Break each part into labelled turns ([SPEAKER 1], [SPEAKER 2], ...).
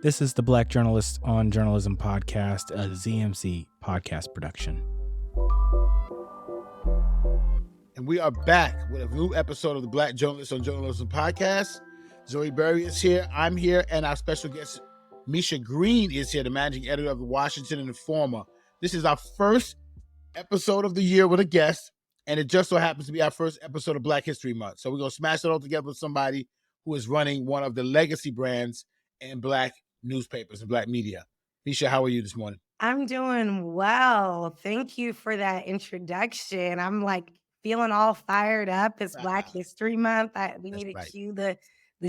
[SPEAKER 1] This is the Black Journalist on Journalism podcast, a ZMC podcast production.
[SPEAKER 2] And we are back with a new episode of the Black Journalist on Journalism podcast. Zoe Berry is here, I'm here, and our special guest, Micha Green, is here, the managing editor of the Washington Informer. This is our first episode of the year with a guest, and it just so happens to be our first episode of Black History Month. So we're going to smash it all together with somebody who is running one of the legacy brands in Black newspapers and Black media. Micha, how are you this morning?
[SPEAKER 3] I'm doing well. Thank you for that introduction. I'm like feeling all fired up. It's Black History Month. We need to cue the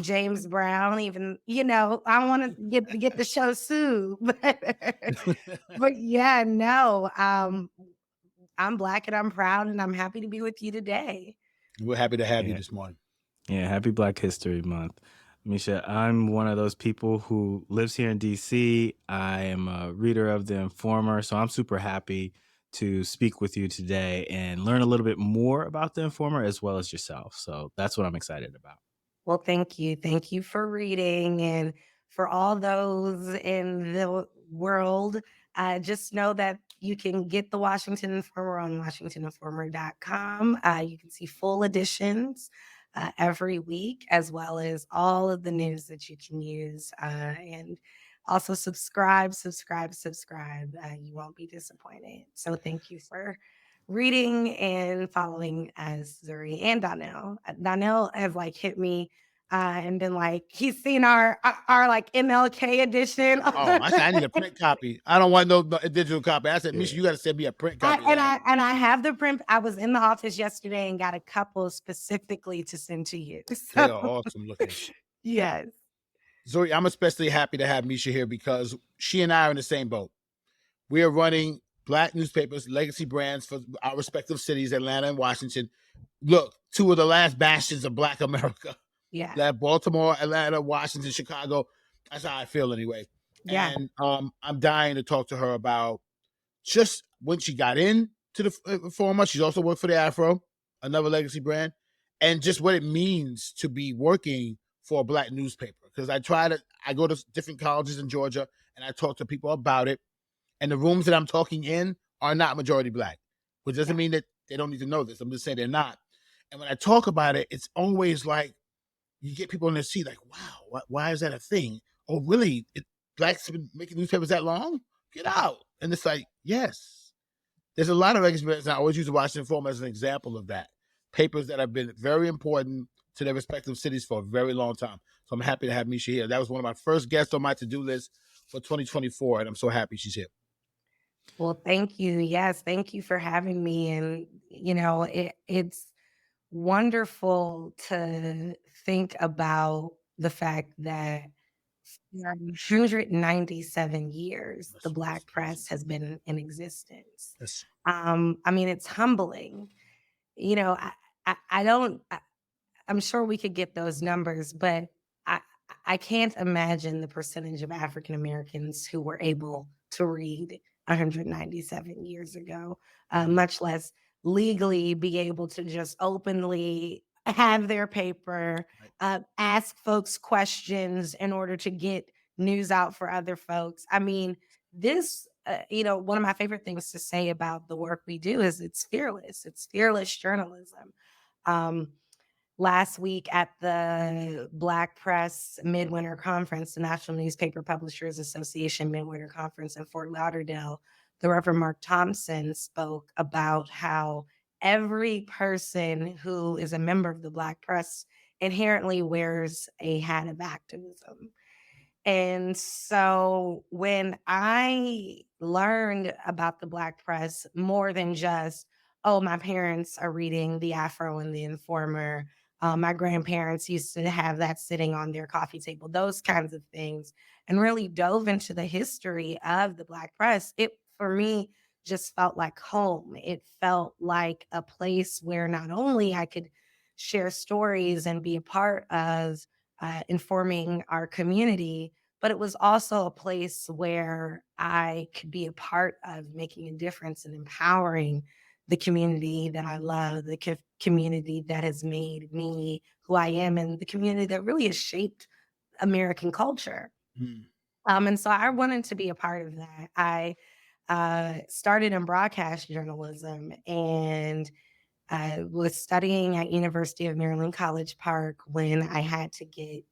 [SPEAKER 3] James Brown. Even I want to get the show soon, but yeah, no. I'm Black and I'm proud, and I'm happy to be with you today.
[SPEAKER 2] We're happy to have you this morning.
[SPEAKER 1] Yeah, happy Black History Month. Micha, I'm one of those people who lives here in D.C. I am a reader of The Informer, so I'm super happy to speak with you today and learn a little bit more about The Informer as well as yourself. So that's what I'm excited about.
[SPEAKER 3] Well, thank you. Thank you for reading. And for all those in the world, just know that you can get the Washington Informer on WashingtonInformer.com. You can see full editions every week, as well as all of the news that you can use. And also subscribe. You won't be disappointed. So thank you for reading and following as Zuri and Donnell. Donnell has hit me and been like, he's seen our like MLK edition.
[SPEAKER 2] Oh, I said I need a print copy. I don't want no digital copy. I said, Micha, you got to send me a print copy.
[SPEAKER 3] I have the print. I was in the office yesterday and got a couple specifically to send to you. So,
[SPEAKER 2] they are awesome looking.
[SPEAKER 3] Yes.
[SPEAKER 2] Zoe, I'm especially happy to have Micha here because she and I are in the same boat. We are running Black newspapers, legacy brands for our respective cities, Atlanta and Washington. Look, two of the last bastions of Black America.
[SPEAKER 3] Yeah.
[SPEAKER 2] That Baltimore, Atlanta, Washington, Chicago. That's how I feel anyway.
[SPEAKER 3] Yeah.
[SPEAKER 2] And I'm dying to talk to her about just when she got into the Informer. She's also worked for the Afro, another legacy brand, and just what it means to be working for a Black newspaper. Because I go to different colleges in Georgia and I talk to people about it. And the rooms that I'm talking in are not majority Black, which doesn't mean that they don't need to know this. I'm just saying they're not. And when I talk about it, it's always like, you get people in their seat like, wow, why is that a thing? Oh, really? Blacks have been making newspapers that long? Get out. And it's like, yes. There's a lot of experience. I always use the Washington Informer as an example of that. Papers that have been very important to their respective cities for a very long time. So I'm happy to have Micha here. That was one of my first guests on my to-do list for 2024, and I'm so happy she's here.
[SPEAKER 3] Well, thank you. Yes, thank you for having me. And, it's wonderful to think about the fact that for 197 years, the Black press has been in existence.
[SPEAKER 2] Yes.
[SPEAKER 3] It's humbling. I'm sure we could get those numbers, but I can't imagine the percentage of African Americans who were able to read 197 years ago, much less legally be able to just openly have their paper, ask folks questions in order to get news out for other folks. This, one of my favorite things to say about the work we do is it's fearless. It's fearless journalism. Last week at the Black Press Midwinter Conference, the National Newspaper Publishers Association Midwinter Conference in Fort Lauderdale, the Reverend Mark Thompson spoke about how every person who is a member of the Black press inherently wears a hat of activism. And so when I learned about the Black press, more than just, oh, my parents are reading the Afro and the Informer, my grandparents used to have that sitting on their coffee table, those kinds of things, and really dove into the history of the Black press, it, for me, just felt like home. It felt like a place where not only I could share stories and be a part of informing our community, but it was also a place where I could be a part of making a difference and empowering the community that I love, the community that has made me who I am, and the community that really has shaped American culture. And so I wanted to be a part of that. I started in broadcast journalism, and I was studying at University of Maryland College Park when I had to get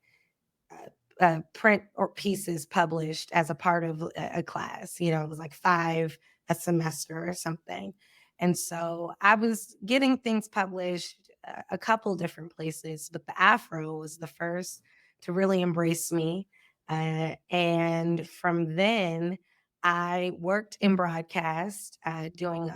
[SPEAKER 3] print or pieces published as a part of a class. You know, it was like 5 a semester or something. And so I was getting things published a couple different places, but the Afro was the first to really embrace me. And from then, I worked in broadcast, doing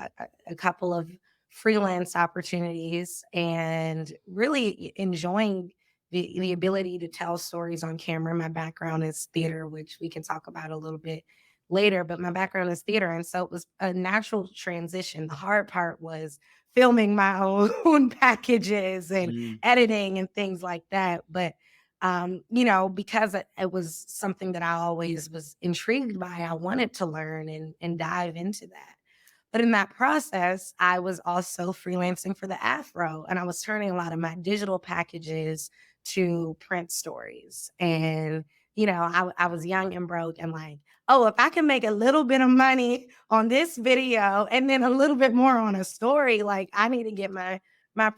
[SPEAKER 3] a couple of freelance opportunities and really enjoying the ability to tell stories on camera. My background is theater, which we can talk about a little bit later, but my background is theater. And so it was a natural transition. The hard part was filming my own packages and
[SPEAKER 2] Mm.
[SPEAKER 3] editing and things like that. But you know, because it was something that I always was intrigued by, I wanted to learn and dive into that. But in that process, I was also freelancing for the Afro, and I was turning a lot of my digital packages to print stories. And, you know, I was young and broke and like, oh, if I can make a little bit of money on this video and then a little bit more on a story, like I need to get my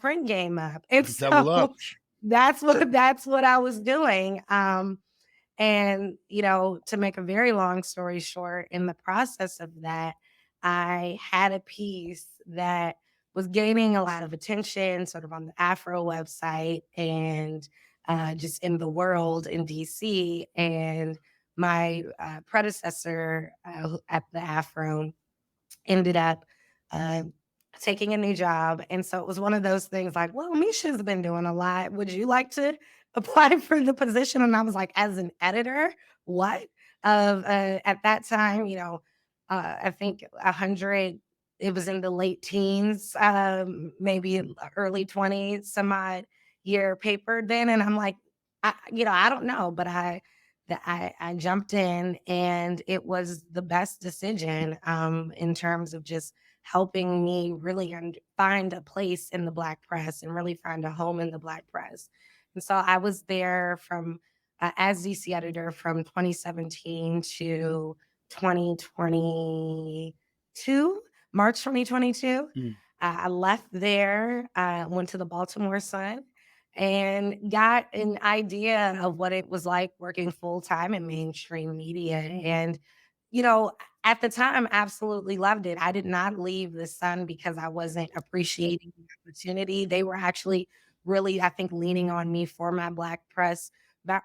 [SPEAKER 3] print game up. And
[SPEAKER 2] Double up.
[SPEAKER 3] so that's what I was doing. And, you know, to make a very long story short, in the process of that, I had a piece that was gaining a lot of attention sort of on the Afro website and just in the world in DC. And my predecessor at the Afro ended up uh, taking a new job. And so it was one of those things like, well, Misha's been doing a lot. Would you like to apply for the position? And I was like, as an editor, what? At that time, you know, I think 100, it was in the late teens, maybe early 20s, some odd year paper then. And I'm like, you know, I don't know, but I jumped in, and it was the best decision in terms of just helping me really find a place in the Black press and really find a home in the Black press. And so I was there from as DC editor from 2017 to 2022, March 2022.
[SPEAKER 2] Mm.
[SPEAKER 3] I left there, went to the Baltimore Sun, and got an idea of what it was like working full time in mainstream media. And, you know, at the time, absolutely loved it. I did not leave the Sun because I wasn't appreciating the opportunity. They were actually really, I think, leaning on me for my Black press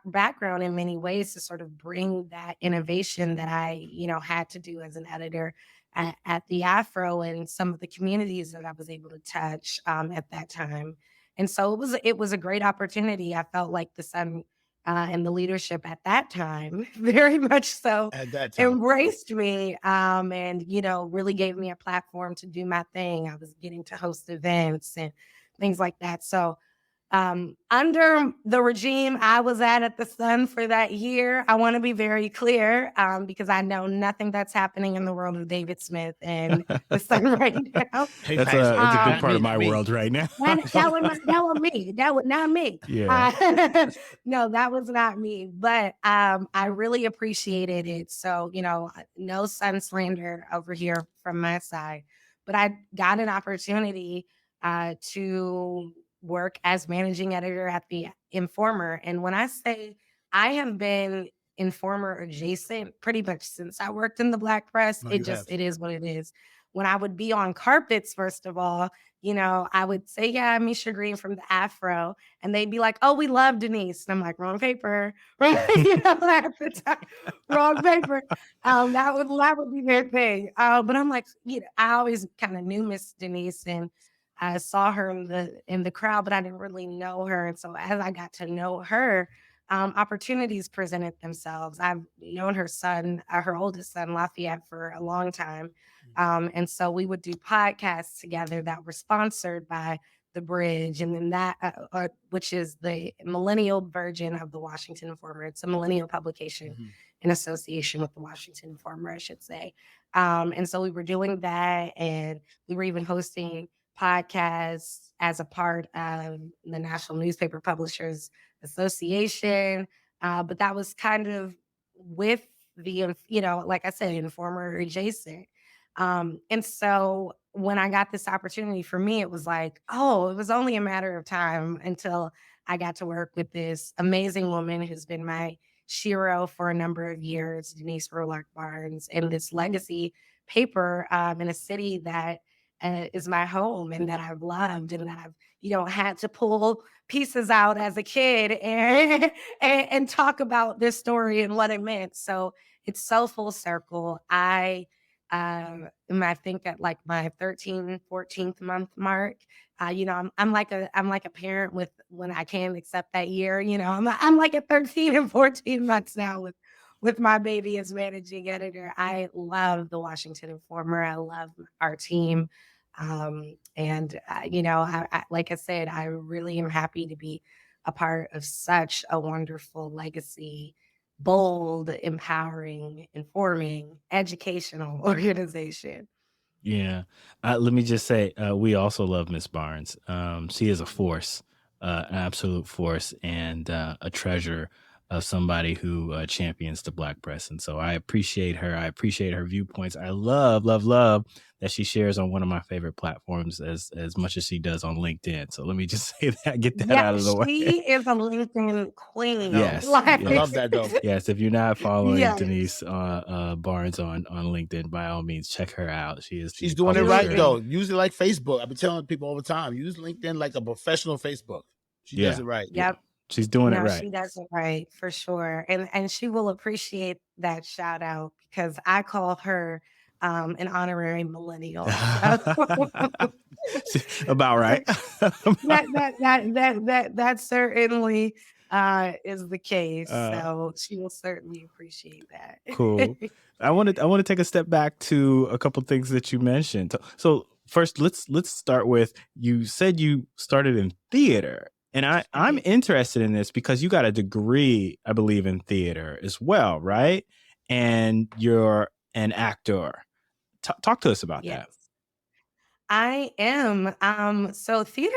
[SPEAKER 3] background in many ways to sort of bring that innovation that I, you know, had to do as an editor at the Afro and some of the communities that I was able to touch at that time. And so it was a great opportunity. I felt like the Sun and the leadership at that time very much so
[SPEAKER 2] At that time.
[SPEAKER 3] embraced me, and you know, really gave me a platform to do my thing. I was getting to host events and things like that. So under the regime I was at the Sun for that year, I want to be very clear, because I know nothing that's happening in the world of David Smith and the Sun right now.
[SPEAKER 2] Hey,
[SPEAKER 1] That's
[SPEAKER 2] facts,
[SPEAKER 1] a big
[SPEAKER 3] Um,
[SPEAKER 1] part of
[SPEAKER 2] not
[SPEAKER 1] my
[SPEAKER 2] me.
[SPEAKER 1] world right now.
[SPEAKER 3] that was me. That was not me.
[SPEAKER 1] Yeah.
[SPEAKER 3] No, that was not me. But I really appreciated it. So, you know, no Sun slander over here from my side. But I got an opportunity to work as managing editor at the Informer. And when I say I have been Informer adjacent pretty much since I worked in the Black press,
[SPEAKER 2] No,
[SPEAKER 3] it
[SPEAKER 2] you
[SPEAKER 3] just
[SPEAKER 2] have.
[SPEAKER 3] it is what it is. When I would be on carpets, first of all, you know, I would say, yeah, I'm Micha Green from the Afro. And they'd be like, oh, we love Denise. And I'm like, wrong paper. You know, at the time, wrong paper. That would be their thing. But I'm like, you know, I always kind of knew Miss Denise, and I saw her in the crowd, but I didn't really know her. And so as I got to know her, opportunities presented themselves. I've known her son, her oldest son, Lafayette, for a long time. And so we would do podcasts together that were sponsored by The Bridge, and then which is the millennial version of the Washington Informer. It's a millennial publication
[SPEAKER 2] Mhm.
[SPEAKER 3] in association with the Washington Informer, I should say. And so we were doing that, and we were even hosting podcasts as a part of the National Newspaper Publishers Association. But that was kind of with like I said, informer adjacent. And so when I got this opportunity, for me, it was like, oh, it was only a matter of time until I got to work with this amazing woman who's been my Shiro for a number of years, Denise Rolock Barnes, and this legacy paper in a city that is my home and that I've loved and that I've, had to pull pieces out as a kid and, and talk about this story and what it meant. So it's so full circle. I think at like my 13th, 14th month mark, I'm like a parent with when I can't accept that year, I'm like at 13 and 14 months now with my baby as managing editor. I love the Washington Informer. I love our team. And like I said, I really am happy to be a part of such a wonderful legacy, bold, empowering, informing, educational organization.
[SPEAKER 1] Yeah. Let me just say, we also love Miss Barnes. She is a force, an absolute force, and a treasure of somebody who champions the Black press. And so I appreciate her. I appreciate her viewpoints. I love, love, love that she shares on one of my favorite platforms as much as she does on LinkedIn. So let me just say that, get that
[SPEAKER 3] Yeah,
[SPEAKER 1] out of the way.
[SPEAKER 3] she is a LinkedIn queen.
[SPEAKER 2] No,
[SPEAKER 1] Yes,
[SPEAKER 2] I love
[SPEAKER 1] yes.
[SPEAKER 2] that though.
[SPEAKER 1] Yes, if you're not following
[SPEAKER 3] Yes,
[SPEAKER 1] Denise Barnes on LinkedIn, by all means, check her out. She is
[SPEAKER 2] She's
[SPEAKER 1] the
[SPEAKER 2] doing it right
[SPEAKER 1] publisher.
[SPEAKER 3] absolutely.
[SPEAKER 2] though. Use it like Facebook. I've been telling people all the time. Use LinkedIn like a professional Facebook. She does
[SPEAKER 1] Yeah,
[SPEAKER 2] it right.
[SPEAKER 1] yeah,
[SPEAKER 3] Yep.
[SPEAKER 1] she's doing it
[SPEAKER 3] No,
[SPEAKER 1] right.
[SPEAKER 3] she does it right for sure. And she will appreciate that shout out because I call her an honorary millennial. So
[SPEAKER 1] About right.
[SPEAKER 3] that certainly is the case.
[SPEAKER 1] uh,
[SPEAKER 3] So she will certainly appreciate
[SPEAKER 1] cool.
[SPEAKER 3] that.
[SPEAKER 1] I want to take a step back to a couple things that you mentioned. So first, let's start with, you said you started in theater, and
[SPEAKER 3] I
[SPEAKER 1] I'm
[SPEAKER 3] did.
[SPEAKER 1] interested in this because you got a degree, I believe, in theater as well, right? And you're an actor. Talk to us about that.
[SPEAKER 3] Yes. I am. So theater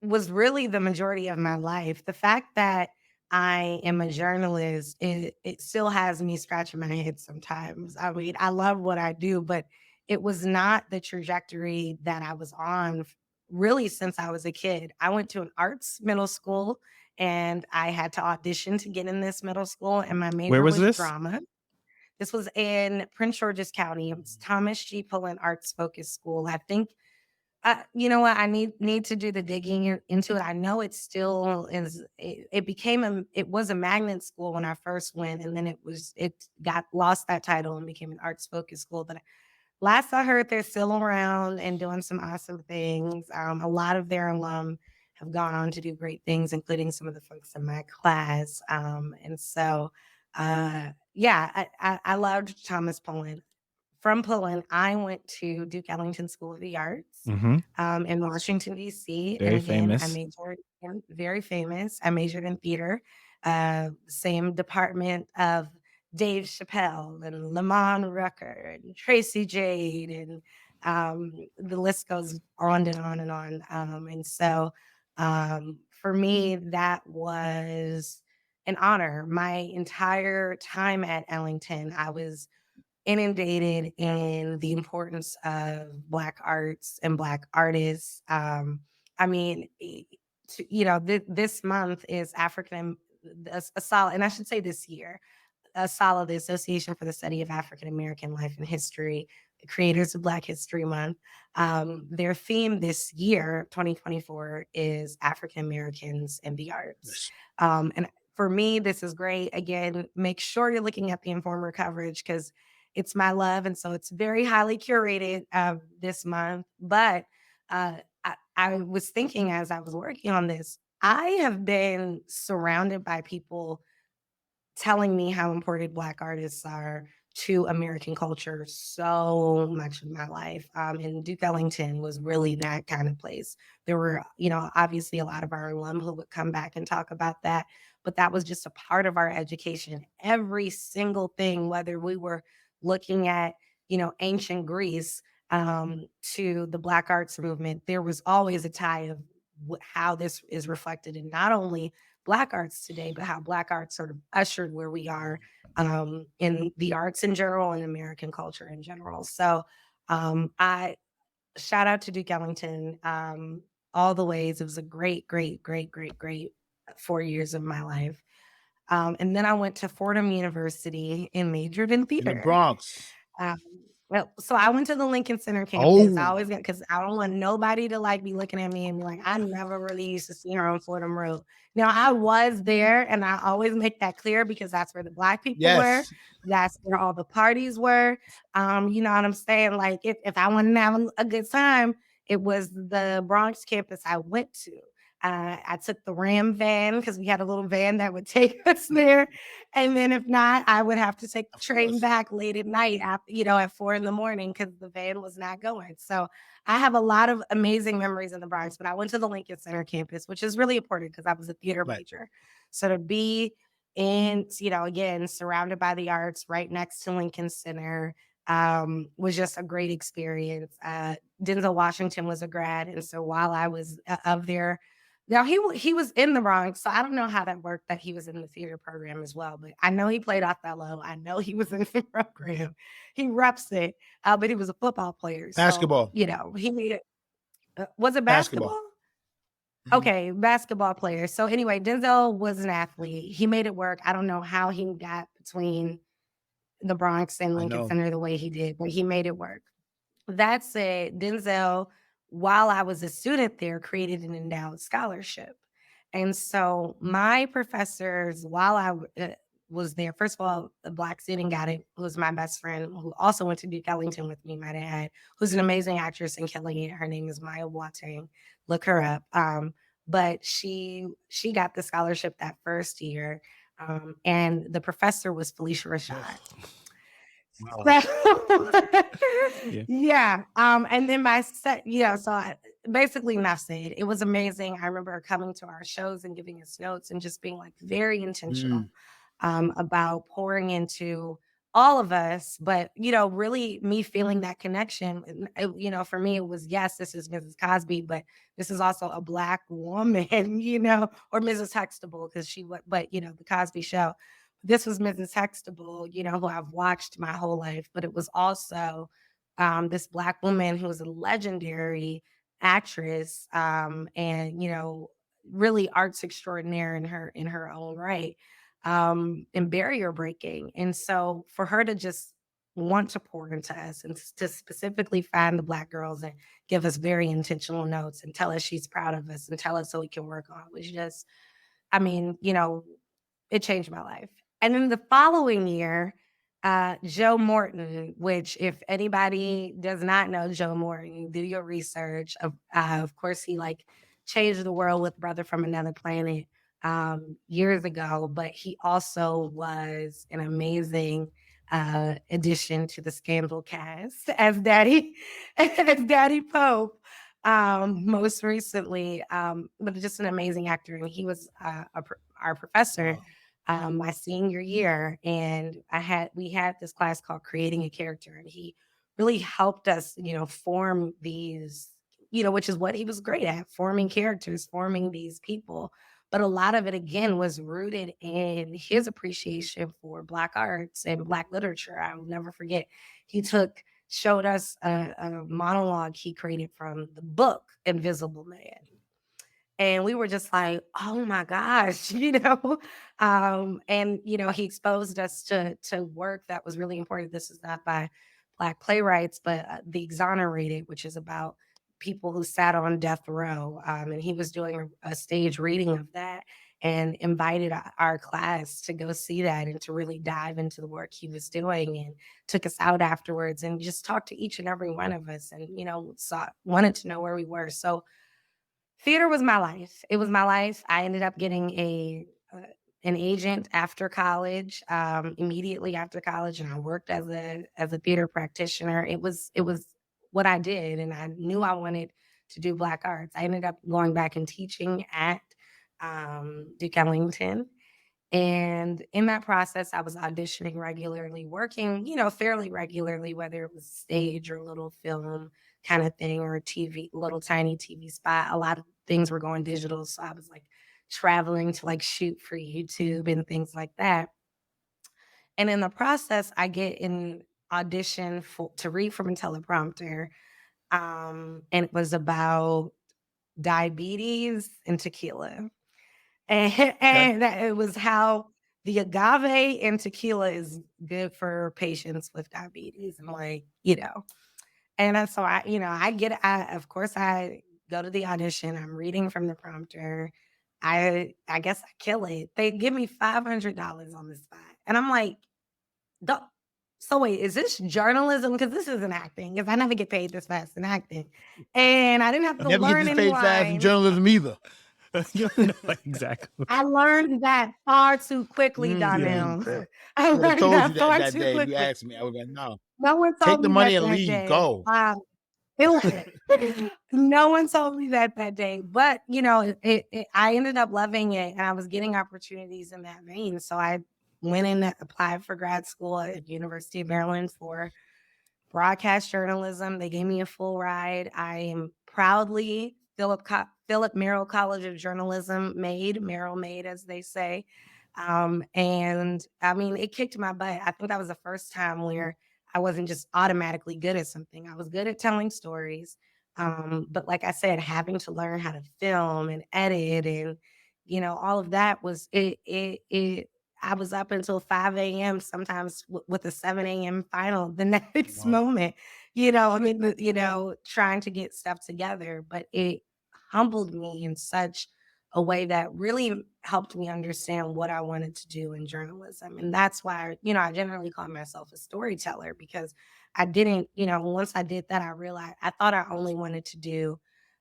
[SPEAKER 3] was really the majority of my life. The fact that I am a journalist, it still has me scratching my head sometimes. I mean, I love what I do, but it was not the trajectory that I was on really since I was a kid. I went to an arts middle school and I had to audition to get in this middle school, and my
[SPEAKER 1] Where
[SPEAKER 3] major
[SPEAKER 1] was
[SPEAKER 3] was
[SPEAKER 1] this?
[SPEAKER 3] drama. This was in Prince George's County. It was Thomas G. Pullen Arts Focus School. I think you know what? I need to do the digging into it. I know it still is. It was a magnet school when I first went, and then it got lost that title and became an arts focused school. But last I heard, they're still around and doing some awesome things. A lot of their alum have gone on to do great things, including some of the folks in my class. And so, yeah, I loved Thomas Pullen. From Pullen, I went to Duke Ellington School of the Arts
[SPEAKER 1] Mm-hmm.
[SPEAKER 3] in Washington, D.C. And
[SPEAKER 1] Very
[SPEAKER 3] again, I
[SPEAKER 1] famous.
[SPEAKER 3] majored in very famous. I majored in theater, same department of Dave Chappelle and Lamont Rucker and Tracy Jade, and the list goes on and on and on. And so for me, that was an honor. My entire time at Ellington, I was inundated in the importance of Black arts and Black artists. I mean, this month is African, a solid, and I should say this year, ASALH, the Association for the Study of African American Life and History, the creators of Black History Month. Their theme this year, 2024, is African Americans and the Arts.
[SPEAKER 2] Yes.
[SPEAKER 3] And for me, this is great. Again, make sure you're looking at the Informer coverage because it's my love. And so it's very highly curated this month. But I was thinking as I was working on this, I have been surrounded by people telling me how important Black artists are to American culture so much of my life. And Duke Ellington was really that kind of place. There were, obviously a lot of our alum who would come back and talk about that, but that was just a part of our education. Every single thing, whether we were looking at, ancient Greece to the Black arts movement, there was always a tie of how this is reflected in not only Black arts today, but how Black arts sort of ushered where we are in the arts in general and American culture in general. So I shout out to Duke Ellington all the ways. It was a great, great, great, great, great 4 years of my life. And then I went to Fordham University and majored in
[SPEAKER 2] In the
[SPEAKER 3] theater.
[SPEAKER 2] Bronx.
[SPEAKER 3] Um, well, so I went to the Lincoln Center campus. I
[SPEAKER 2] Oh,
[SPEAKER 3] always get because I don't want nobody to like be looking at me and be like, I never really used to see her on Fordham Road. Now I was there, and I always make that clear because that's where the Black people were.
[SPEAKER 2] yes.
[SPEAKER 3] That's where all the parties were. You know what I'm saying? Like if I wanted to have a good time, it was the Bronx campus I went to. I took the Ram van because we had a little van that would take us there. And then if not, I would have to take the
[SPEAKER 2] Of
[SPEAKER 3] train
[SPEAKER 2] course.
[SPEAKER 3] back late at night after, at 4 in the morning because the van was not going. So I have a lot of amazing memories in the Bronx, but I went to the Lincoln Center campus, which is really important because I was a theater
[SPEAKER 2] Right.
[SPEAKER 3] major. So to be in, again, surrounded by the arts right next to Lincoln Center was just a great experience. Denzel Washington was a grad. And so while I was of there, now he was in the Bronx, so I don't know how that worked that he was in the theater program as well, but I know he played Othello. I know he was in the program. He reps it, but he was a football player, so,
[SPEAKER 2] Basketball.
[SPEAKER 3] he made it was it
[SPEAKER 2] Basketball.
[SPEAKER 3] basketball?
[SPEAKER 2] Mhm.
[SPEAKER 3] Okay, basketball player. So anyway, Denzel was an athlete. He made it work. I don't know how he got between the Bronx and
[SPEAKER 2] I
[SPEAKER 3] Lincoln
[SPEAKER 2] know.
[SPEAKER 3] Center the way he did, but he made it work. That said, Denzel, while I was a student there, created an endowed scholarship. And so my professors, while was there, first of all, the Black student got it, who was my best friend, who also went to Duke Ellington with me, my dad, who's an amazing actress and killing it. Her name is Maya Boateng. Look her up. But she got the scholarship that first year. And the professor was Felicia Rashad.
[SPEAKER 2] Oh, wow.
[SPEAKER 3] So
[SPEAKER 1] Yeah.
[SPEAKER 3] yeah, and then my set, so basically enough said. It was amazing. I remember her coming to our shows and giving us notes and just being like very intentional
[SPEAKER 2] Mm.
[SPEAKER 3] about pouring into all of us, but really me feeling that connection. And, for me, it was yes, this is Mrs. Cosby, but this is also a Black woman, or Mrs. Huxtable because she was, but the Cosby Show. This was Mrs. Huxtable, who I've watched my whole life, but it was also this Black woman who was a legendary actress and really arts extraordinaire in her own right and barrier breaking. And so for her to just want to pour into us and to specifically find the Black girls and give us very intentional notes and tell us she's proud of us and tell us so we can work on was just, I mean, it changed my life. And then the following year, Joe Morton, which if anybody does not know Joe Morton, do your research. Of course, he like changed the world with Brother from Another Planet years ago, but he also was an amazing addition to the Scandal cast as Daddy, as Daddy Pope. Most recently, but just an amazing actor, and he was our professor
[SPEAKER 2] Wow.
[SPEAKER 3] my senior year, and we had this class called Creating a Character, and he really helped us, form these, which is what he was great at, forming characters, forming these people. But a lot of it again was rooted in his appreciation for Black arts and Black literature. I will never forget. He showed us a monologue he created from the book Invisible Man, and we were just like, "Oh my gosh," and he exposed us to work that was really important. This is not by Black playwrights, but The Exonerated, which is about people who sat on death row, and he was doing a stage reading of that and invited our class to go see that and to really dive into the work he was doing, and took us out afterwards and just talked to each and every one of us, and wanted to know where we were. So theater was my life. It was my life. I ended up getting an agent after college, immediately after college, and I worked as a theater practitioner. It was what I did, and I knew I wanted to do Black arts. I ended up going back and teaching at Duke Ellington, and in that process, I was auditioning regularly, working, fairly regularly, whether it was stage or little film kind of thing or a TV, little tiny TV spot. A lot of things were going digital. So I was like traveling to like shoot for YouTube and things like that. And in the process, I get an audition to read from a teleprompter. And it was about diabetes and tequila. And,
[SPEAKER 2] Okay.
[SPEAKER 3] and that it was how the agave in tequila is good for patients with diabetes. And like, and then so of course I go to the audition, I'm reading from the prompter. I guess I kill it. They give me $500 on the spot. And I'm like, "Duh, so wait, is this journalism? Because this isn't acting, because I never get paid this fast in acting." And I didn't have
[SPEAKER 2] You
[SPEAKER 3] to
[SPEAKER 2] never get
[SPEAKER 3] learn
[SPEAKER 2] this
[SPEAKER 3] any
[SPEAKER 2] paid fast in
[SPEAKER 3] lines.
[SPEAKER 2] journalism either.
[SPEAKER 1] No, exactly.
[SPEAKER 3] I learned that far too quickly,
[SPEAKER 1] Yeah.
[SPEAKER 3] Donnell. I
[SPEAKER 2] I would have
[SPEAKER 3] learned
[SPEAKER 2] told you
[SPEAKER 3] that
[SPEAKER 2] that
[SPEAKER 3] far
[SPEAKER 2] that
[SPEAKER 3] too
[SPEAKER 2] day if you
[SPEAKER 3] quickly.
[SPEAKER 2] asked me. I would have been, no,
[SPEAKER 3] No one
[SPEAKER 2] take
[SPEAKER 3] told
[SPEAKER 2] the
[SPEAKER 3] me
[SPEAKER 2] money
[SPEAKER 3] that
[SPEAKER 2] and
[SPEAKER 3] that
[SPEAKER 2] leave.
[SPEAKER 3] day.
[SPEAKER 2] Go.
[SPEAKER 3] No one told me that that day, but, I ended up loving it, and I was getting opportunities in that vein, so I went and applied for grad school at University of Maryland for broadcast journalism. They gave me a full ride. I am proudly Philip Merrill College of Journalism Merrill made, as they say. And I mean, it kicked my butt. I think that was the first time where I wasn't just automatically good at something. I was good at telling stories. But like I said, having to learn how to film and edit and, all of that was it I was up until 5 a.m., sometimes with a 7 a.m. final the next
[SPEAKER 2] Wow.
[SPEAKER 3] moment, I mean, trying to get stuff together. But it humbled me in such a way that really helped me understand what I wanted to do in journalism. And that's why, I generally call myself a storyteller, because I didn't, once I did that, I realized I thought I only wanted to do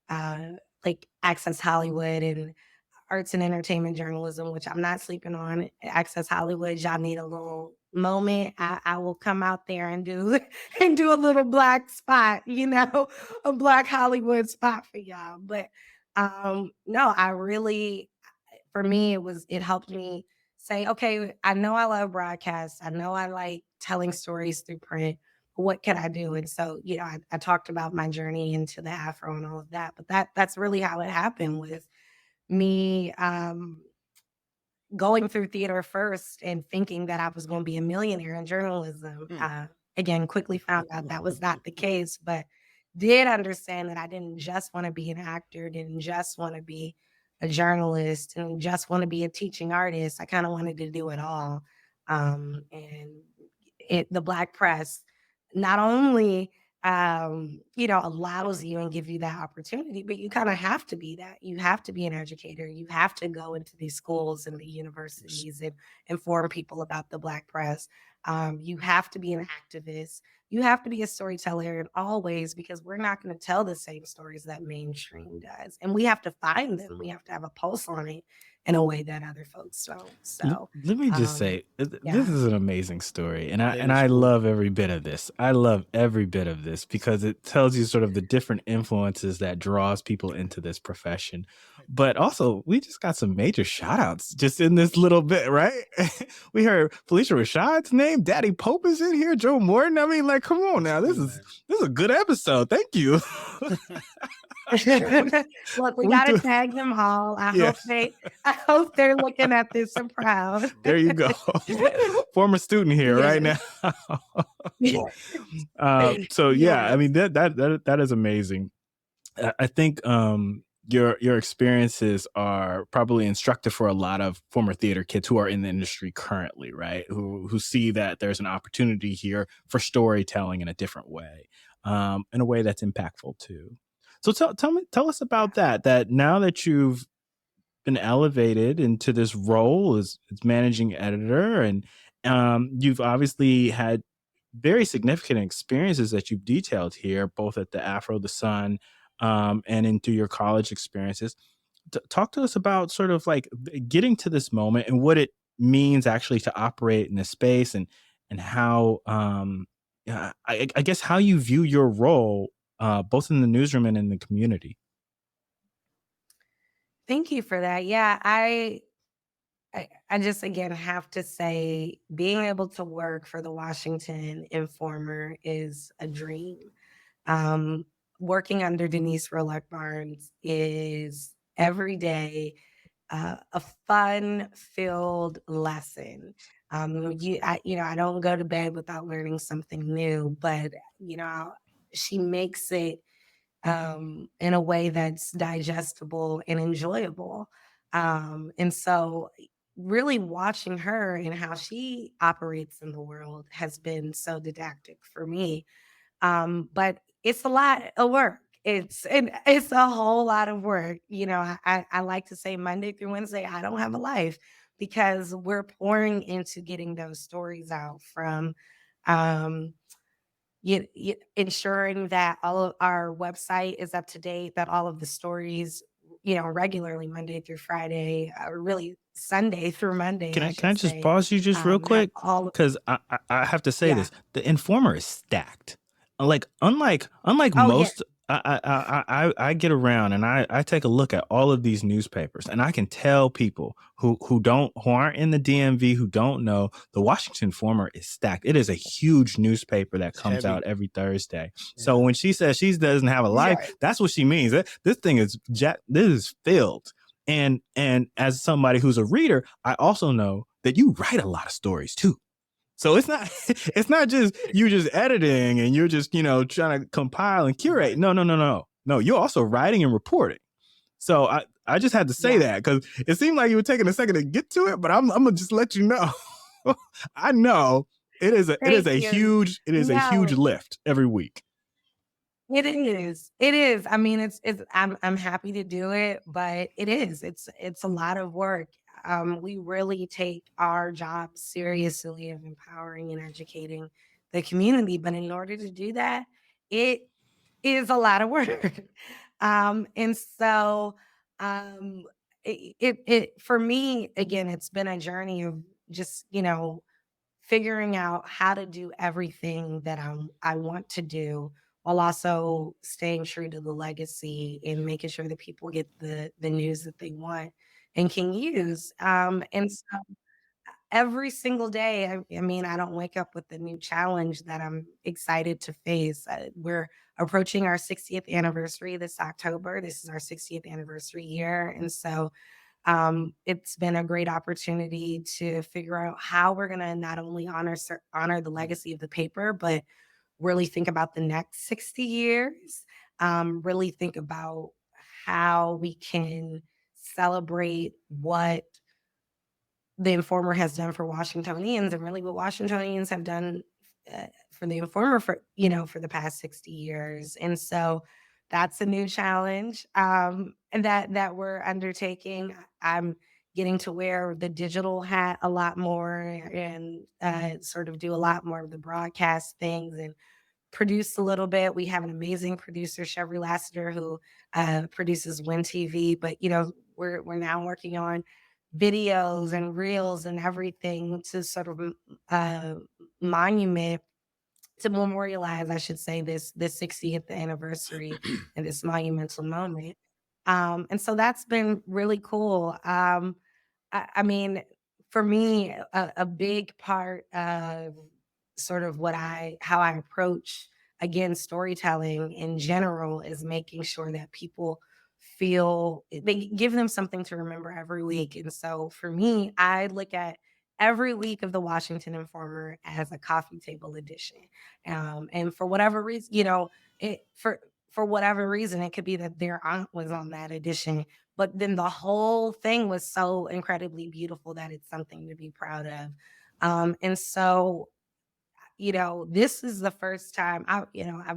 [SPEAKER 3] uh, like Access Hollywood and arts and entertainment journalism, which I'm not sleeping on. Access Hollywood, y'all need a little moment. I will come out there and do and do a little black spot, a black Hollywood spot for y'all. But no, I really, for me, it helped me say, okay, I know I love broadcast. I know I like telling stories through print. What can I do? And so, I talked about my journey into the Afro and all of that, but that's really how it happened with me going through theater first and thinking that I was going to be a millionaire in journalism.
[SPEAKER 2] Hmm.
[SPEAKER 3] Again, quickly found out that was not the case, but did understand that I didn't just want to be an actor, didn't just want to be a journalist, and just want to be a teaching artist. I kind of wanted to do it all. And the Black press not only allows you and give you that opportunity, but you kind of have to be that. You have to be an educator. You have to go into these schools and the universities and inform people about the Black press. You have to be an activist. You have to be a storyteller in all ways, because we're not going to tell the same stories that mainstream does. And we have to find them. We have to have a pulse on it in a way that other folks don't. So,
[SPEAKER 1] Let me just
[SPEAKER 3] um,
[SPEAKER 1] say, this
[SPEAKER 3] yeah.
[SPEAKER 1] is an amazing story, and I
[SPEAKER 2] It
[SPEAKER 1] and
[SPEAKER 2] is
[SPEAKER 1] I
[SPEAKER 2] cool.
[SPEAKER 1] love every bit of this. I love every bit of this because it tells you sort of the different influences that draws people into this profession. But also, we just got some major shout outs just in this little bit, right? We heard Felicia Rashad's name, Daddy Pope is in here, Joe Morton. I mean, like, come on
[SPEAKER 2] That's
[SPEAKER 1] now,
[SPEAKER 2] cool, man.
[SPEAKER 1] this is a good episode. Thank you. we,
[SPEAKER 3] Look, we
[SPEAKER 1] we
[SPEAKER 3] gotta
[SPEAKER 1] do,
[SPEAKER 3] tag them all.
[SPEAKER 1] yeah.
[SPEAKER 3] I hope they're looking at this and proud.
[SPEAKER 1] There you go. Former student here right
[SPEAKER 3] Yeah.
[SPEAKER 1] now. So yeah, I
[SPEAKER 3] Yes.
[SPEAKER 1] mean that is amazing. I think your experiences are probably instructive for a lot of former theater kids who are in the industry currently, right? Who see that there's an opportunity here for storytelling in a different way, in a way that's impactful too. So tell us about
[SPEAKER 3] Yeah.
[SPEAKER 1] that. That now that you've been elevated into this role as managing editor, and you've obviously had very significant experiences that you've detailed here, both at the Afro, the Sun, and into your college experiences. Talk to us about sort of like getting to this moment and what it means actually to operate in this space, and how yeah, I guess how you view your role, both in the newsroom and in the community.
[SPEAKER 3] Thank you for that. Yeah, I just again have to say being able to work for the Washington Informer is a dream. Um, working under Denise Rolock Barnes is every day a fun-filled lesson. I don't go to bed without learning something new, but she makes it in a way that's digestible and enjoyable. And so, really watching her and how she operates in the world has been so didactic for me. But it's a lot of work. It's a whole lot of work. I like to say Monday through Wednesday, I don't have a life because we're pouring into getting those stories out from um ensuring that all of our website is up to date, that all of the stories, regularly Monday through Friday, or really Sunday through Monday,
[SPEAKER 1] Can
[SPEAKER 3] I
[SPEAKER 1] I
[SPEAKER 3] should
[SPEAKER 1] just
[SPEAKER 3] say,
[SPEAKER 1] pause you just real
[SPEAKER 3] have
[SPEAKER 1] quick?
[SPEAKER 3] all.
[SPEAKER 1] Because I have to say
[SPEAKER 3] Yeah.
[SPEAKER 1] this: the Informer is stacked. Like unlike
[SPEAKER 3] Oh, yeah.
[SPEAKER 1] most, I get around and I take a look at all of these newspapers, and I can tell people who aren't in the DMV, who don't know, the Washington Informer is stacked. It is a huge newspaper that
[SPEAKER 2] It's
[SPEAKER 1] comes out
[SPEAKER 2] heavy.
[SPEAKER 1] every Thursday. So
[SPEAKER 2] Yeah.
[SPEAKER 1] when she says she doesn't have a life,
[SPEAKER 3] Yeah.
[SPEAKER 1] that's what she means. This thing is this is filled. And as somebody who's a reader, I also know that you write a lot of stories too. So it's not it's not just you just editing and you're just, trying to compile and curate.
[SPEAKER 2] Right.
[SPEAKER 1] No, no, no, no. No, you're also writing and reporting. So I just had to say
[SPEAKER 3] Yeah.
[SPEAKER 1] that because it seemed like you were taking a second to get to it, but I'm gonna just let you know. I know
[SPEAKER 3] Thank you.
[SPEAKER 1] it is a huge
[SPEAKER 3] No.
[SPEAKER 1] lift every week.
[SPEAKER 3] It is. It is. I mean, I'm happy to do it, but it is. It's a lot of work. We really take our job seriously of empowering and educating the community, but in order to do that, it is a lot of work. And so it for me, again, it's been a journey of just, figuring out how to do everything that I want to do while also staying true to the legacy and making sure that people get the news that they want and can use. And so every single day, I mean, I don't wake up with a new challenge that I'm excited to face. We're approaching our 60th anniversary this October. This is our 60th anniversary year, and so it's been a great opportunity to figure out how we're going to not only honor the legacy of the paper, but really think about the next 60 years. Really think about how we can celebrate what the Informer has done for Washingtonians and really what Washingtonians have done for the Informer for the past 60 years. And so that's a new challenge and that we're undertaking. I'm getting to wear the digital hat a lot more and sort of do a lot more of the broadcast things and produce a little bit. We have an amazing producer, Chevry Lassiter, who produces Win TV. But we're now working on videos and reels and everything to sort of uh, monument to memorialize, I should say, this 60th anniversary and this monumental moment. And so that's been really cool. I mean, for me, a big part of sort of how I approach again storytelling in general is making sure that people feel they give them something to remember every week. And so for me, I look at every week of the Washington Informer as a coffee table edition. And for whatever reason, it for whatever reason, it could be that their aunt was on that edition, but then the whole thing was so incredibly beautiful that it's something to be proud of. And so, this is the first time I've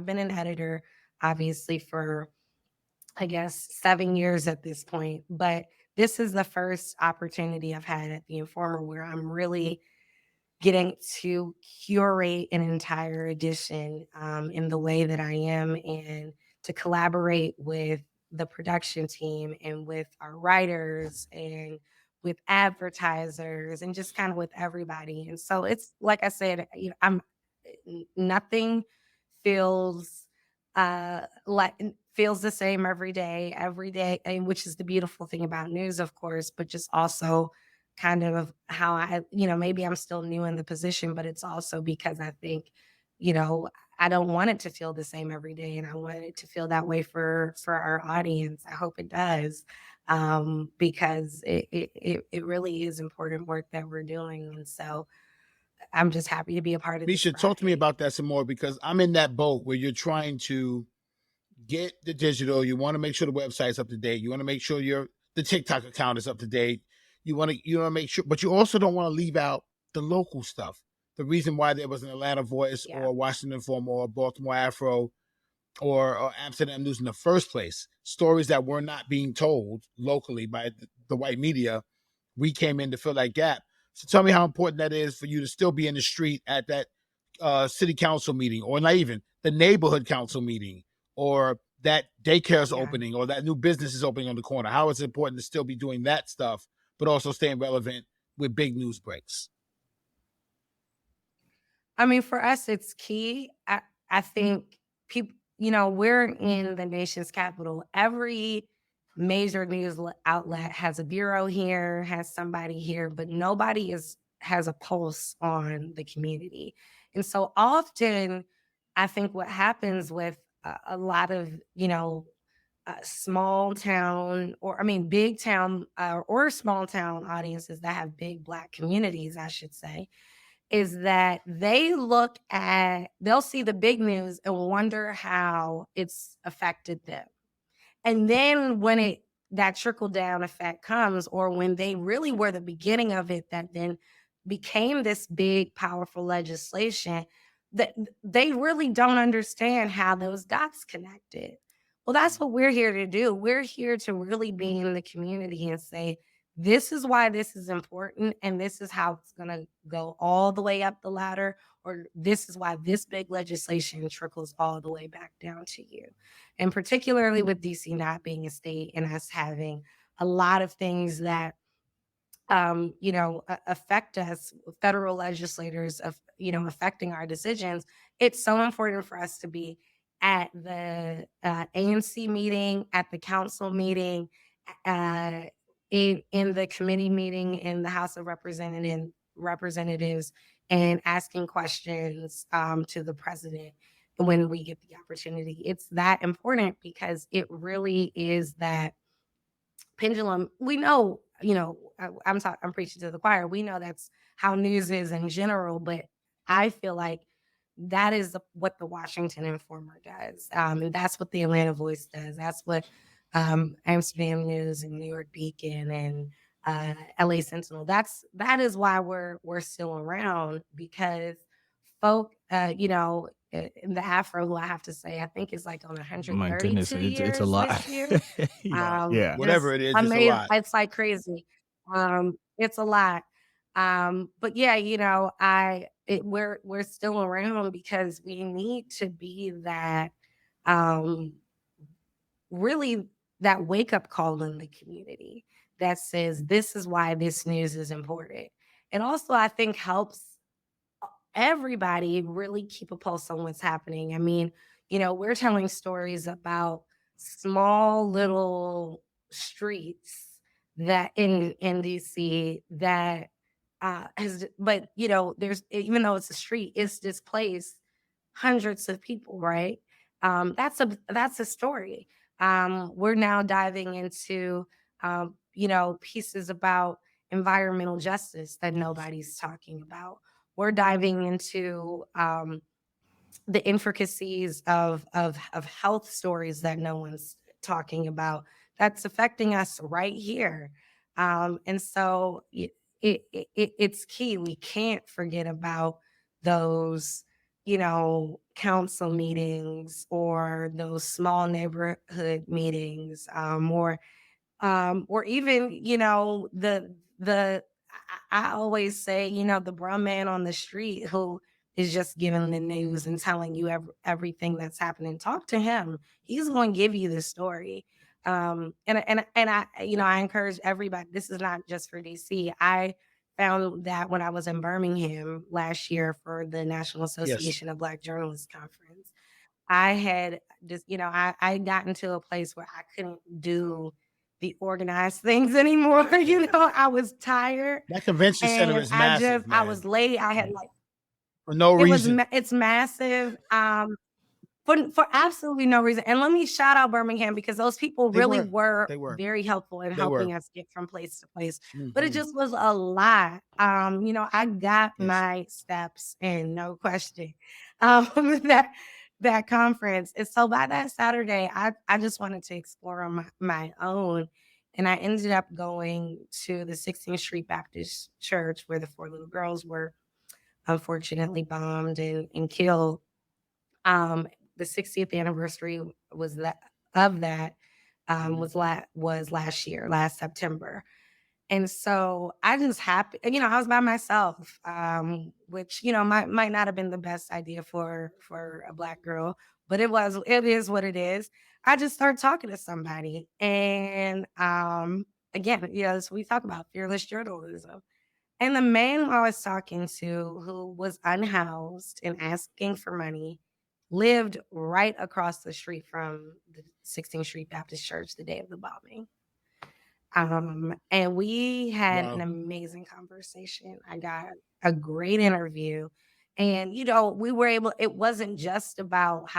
[SPEAKER 3] been an editor obviously for I guess 7 years at this point, but this is the first opportunity I've had at the Informer where I'm really getting to curate an entire edition in the way that I am and to collaborate with the production team and with our writers and with advertisers and just kind of with everybody. And so it's like I said, nothing feels feels the same every day, and which is the beautiful thing about news, of course, but just also kind of how maybe I'm still new in the position, but it's also because I think, you know, I don't want it to feel the same every day, and I want it to feel that way for our audience. I hope it does, because it really is important work that we're doing, and so I'm just happy to be a part of this
[SPEAKER 2] Misha, talk to me
[SPEAKER 3] project.
[SPEAKER 2] about that some more, because I'm in that boat where you're trying to get the digital. You want to make sure the website's up to date. You want to make sure the TikTok account is up to date. You want to make sure, but you also don't want to leave out the local stuff. The reason why there was an Atlanta Voice
[SPEAKER 3] Yeah,
[SPEAKER 2] or Washington Informer or Baltimore Afro or Amsterdam News in the first place, stories that were not being told locally by the white media, we came in to fill that gap. So tell me how important that is for you to still be in the street at that city council meeting, or not even the neighborhood council meeting, or that daycare's
[SPEAKER 3] yeah.
[SPEAKER 2] opening, or that new business is opening on the corner. How is it important to still be doing that stuff, but also staying relevant with big news breaks?
[SPEAKER 3] I mean, for us, it's key. I think people, we're in the nation's capital. Every major news outlet has a bureau here, has somebody here, but nobody has a pulse on the community. And so often, I think what happens with a lot of, small town, or I mean, big town, or small town audiences that have big Black communities, I should say, is that they'll see the big news and wonder how it's affected them. And then when that trickle down effect comes, or when they really were the beginning of it, that then became this big, powerful legislation, that they really don't understand how those dots connected. Well, that's what we're here to do. We're here to really be in the community and say, this is why this is important, and this is how it's going to go all the way up the ladder, or this is why this big legislation trickles all the way back down to you. And particularly with DC not being a state and us having a lot of things that affect us, federal legislators of, affecting our decisions. It's so important for us to be at the ANC meeting, at the council meeting, uh, in the committee meeting in the House of Representatives, and asking questions to the president when we get the opportunity. It's that important because it really is that pendulum. We know, I'm preaching to the choir. We know that's how news is in general, but I feel like that is what the Washington Informer does, and that's what the Atlanta Voice does. That's what Amsterdam News and New York Beacon and LA Sentinel. That is why we're still around, because folk, in the Afro, who I have to say, I think is like on
[SPEAKER 1] My goodness,
[SPEAKER 3] 132
[SPEAKER 1] it's a
[SPEAKER 3] years
[SPEAKER 1] lot.
[SPEAKER 3] this year.
[SPEAKER 1] Yeah, yeah.
[SPEAKER 2] Whatever it is, it's a
[SPEAKER 3] Amazing.
[SPEAKER 2] lot.
[SPEAKER 3] It's like crazy. It's a lot. But yeah, we're still around because we need to be that, um really, that wake up call in the community that says this is why this news is important. It also, I think, helps everybody really keep a pulse on what's happening. I mean, we're telling stories about small little streets that in DC that has, but there's, even though it's a street, it's displaced hundreds of people, right? That's a story. We're now diving into pieces about environmental justice that nobody's talking about. We're diving into the intricacies of health stories that no one's talking about, that's affecting us right here. And so it's key. We can't forget about those, council meetings, or those small neighborhood meetings, or even, the I always say, the brown man on the street who is just giving the news and telling you everything that's happening. Talk to him. He's going to give you the story. And I encourage everybody. This is not just for DC. I found that when I was in Birmingham last year for the National
[SPEAKER 2] Yes.
[SPEAKER 3] Association of Black Journalists conference, I had just, I got into a place where I couldn't do the organized things anymore. I was tired,
[SPEAKER 2] That convention center
[SPEAKER 3] and
[SPEAKER 2] is massive,
[SPEAKER 3] I
[SPEAKER 2] man.
[SPEAKER 3] was late. I had
[SPEAKER 2] for no reason.
[SPEAKER 3] It's massive. For absolutely no reason. And let me shout out Birmingham because those people
[SPEAKER 2] They
[SPEAKER 3] really
[SPEAKER 2] were.
[SPEAKER 3] were
[SPEAKER 2] They were.
[SPEAKER 3] very helpful in
[SPEAKER 2] They were.
[SPEAKER 3] helping us get from place to place. But it
[SPEAKER 2] Mhm.
[SPEAKER 3] just was a lot. I got
[SPEAKER 2] Yes.
[SPEAKER 3] my steps in, no question. Um, that that conference. And so by that Saturday, I just wanted to explore on my own. And I ended up going to the 16th Street Baptist Church where the four little girls were unfortunately bombed and killed. um, the 60th anniversary was that of that
[SPEAKER 2] Mhm.
[SPEAKER 3] was last year, last September. And so I just happy, I was by myself, which might not have been the best idea for a black girl, but it is what it is. I just started talking to somebody, and again, so we talk about fearless journalism. And the man I was talking to, who was unhoused and asking for money, lived right across the street from the 16th Street Baptist Church the day of the bombing. And we had an
[SPEAKER 2] Wow.
[SPEAKER 3] amazing conversation. I got a great interview. And, we were able, it wasn't just about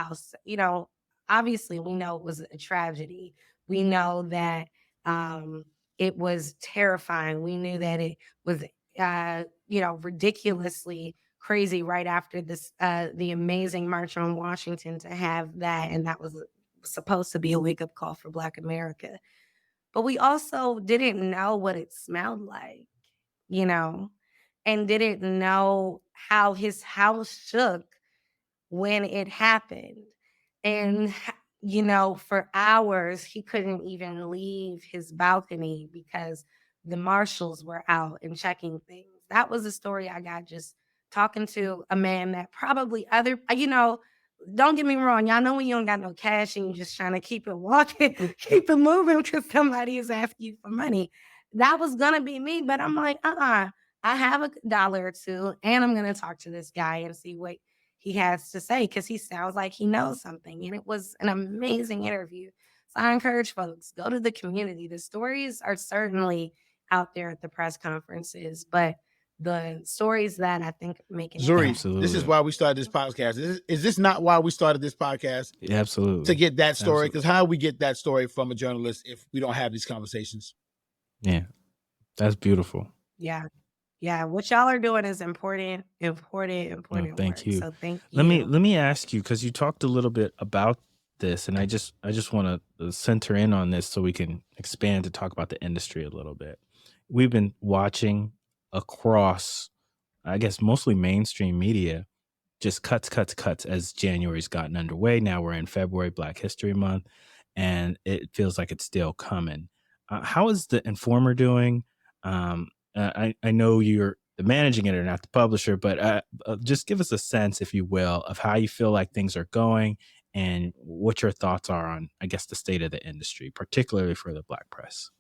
[SPEAKER 3] obviously we know it was a tragedy. We know that um, it was terrifying. We knew that it was, ridiculously crazy right after the amazing March on Washington to have that. And that was supposed to be a wake up call for Black America, but we also didn't know what it smelled like, you know, and didn't know how his house shook when it happened. And, for hours, he couldn't even leave his balcony because the marshals were out and checking things. That was a story I got just talking to a man that probably don't get me wrong. Y'all know when you don't got no cash and you're just trying to keep it walking, keep it moving because somebody is asking you for money. That was going to be me. But I'm like, I have a dollar or two and I'm going to talk to this guy and see what he has to say because he sounds like he knows something. And it was an amazing interview. So I encourage folks, go to the community. The stories are certainly out there at the press conferences, but the stories that I think make an
[SPEAKER 2] Zuri,
[SPEAKER 3] impact.
[SPEAKER 2] this is
[SPEAKER 1] Absolutely.
[SPEAKER 2] why we started this podcast. Is this not why we started this podcast?
[SPEAKER 1] Yeah,
[SPEAKER 2] To
[SPEAKER 1] absolutely.
[SPEAKER 2] get that story? Because
[SPEAKER 1] Absolutely.
[SPEAKER 2] how we get that story from a journalist if we don't have these conversations?
[SPEAKER 1] Yeah, that's beautiful.
[SPEAKER 3] Yeah. Yeah. What y'all are doing is important, important,
[SPEAKER 1] Oh,
[SPEAKER 3] important
[SPEAKER 1] thank
[SPEAKER 3] work.
[SPEAKER 1] you.
[SPEAKER 3] So thank
[SPEAKER 1] Let me
[SPEAKER 3] you.
[SPEAKER 1] let me ask you because you talked a little bit about this, and I just want to center in on this so we can expand to talk about the industry a little bit. We've been watching across, I guess, mostly mainstream media, just cuts, cuts, cuts as January's gotten underway. Now we're in February, Black History Month, and it feels like it's still coming. How is the Informer doing? I know you're the managing editor, not the publisher, but just give us a sense, if you will, of how you feel like things are going and what your thoughts are on, I guess, the state of the industry, particularly for the Black press.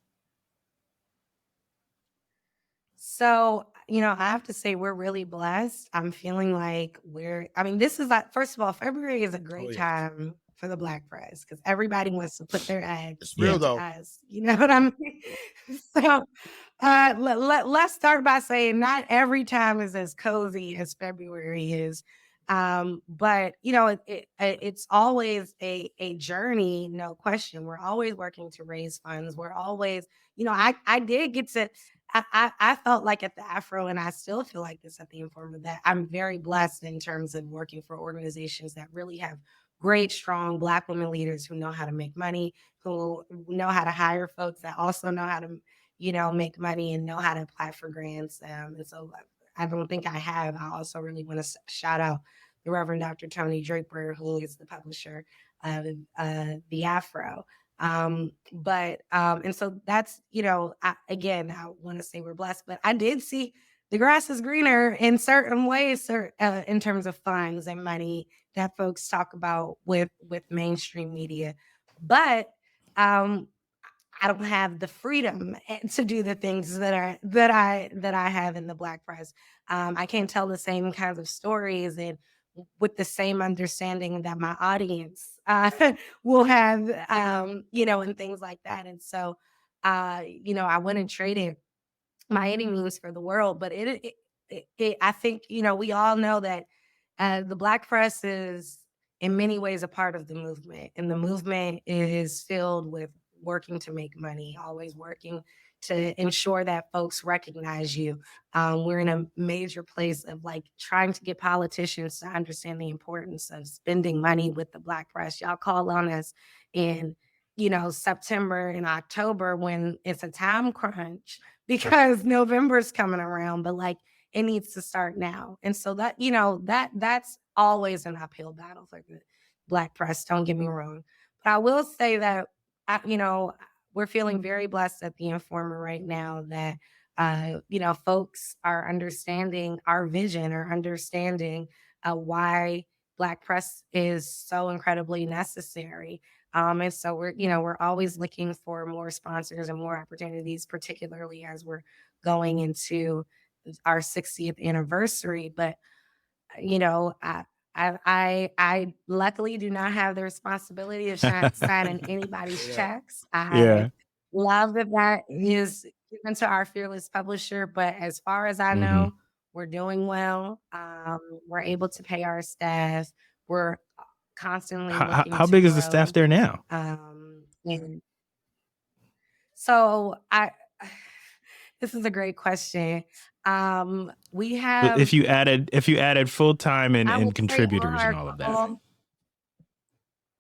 [SPEAKER 3] So, I have to say we're really blessed. I'm feeling like this is like, first of all, February is a
[SPEAKER 2] Oh
[SPEAKER 3] great
[SPEAKER 2] yes,
[SPEAKER 3] time for the Black press because everybody wants to put their
[SPEAKER 2] it's
[SPEAKER 3] eggs
[SPEAKER 2] real
[SPEAKER 1] Yeah.
[SPEAKER 3] into
[SPEAKER 2] though.
[SPEAKER 3] us. You know what I mean? So, let's start by saying not every time is as cozy as February is. But it's always a journey, no question. We're always working to raise funds. We're always, I did get to I felt like at the Afro, and I still feel like this at the Informer, that I'm very blessed in terms of working for organizations that really have great, strong Black women leaders who know how to make money, who know how to hire folks that also know how to, make money and know how to apply for grants. And so I don't think I have. I also really want to shout out the Reverend Dr. Tony Draper, who is the publisher of the Afro. And so that's, again, I want to say we're blessed, but I did see the grass is greener in certain ways, in terms of funds and money that folks talk about with mainstream media. But um, I don't have the freedom to do the things that I have in the Black press. I can't tell the same kinds of stories and with the same understanding that my audience will have, and things like that. And so, I wouldn't trade it by any means for the world, but I think we all know that. The Black press is in many ways a part of the movement, and the movement is filled with working to make money, always working to ensure that folks recognize you. We're in a major place of like trying to get politicians to understand the importance of spending money with the Black press. Y'all call on us in, September and October when it's a time crunch because November's coming around, but like it needs to start now. And so that's always an uphill battle for the Black press. Don't get me wrong. But I will say that, we're feeling very blessed at the Informer right now that, folks are understanding our vision or understanding why Black press is so incredibly necessary. And so we're always looking for more sponsors and more opportunities, particularly as we're going into our 60th anniversary. But I luckily do not have the responsibility of signing anybody's
[SPEAKER 2] Yeah.
[SPEAKER 3] checks. I
[SPEAKER 1] Yeah.
[SPEAKER 3] love that is given to our fearless publisher, but as far as I
[SPEAKER 1] Hmm.
[SPEAKER 3] know, we're doing well. We're able to pay our staff. We're constantly looking
[SPEAKER 1] How
[SPEAKER 3] to
[SPEAKER 1] big is the staff
[SPEAKER 3] grow.
[SPEAKER 1] there now?
[SPEAKER 3] And so this is a great question. We have,
[SPEAKER 1] If you added full time
[SPEAKER 3] I
[SPEAKER 1] and
[SPEAKER 3] would say on
[SPEAKER 1] contributors and
[SPEAKER 3] our
[SPEAKER 1] all of that.
[SPEAKER 3] call,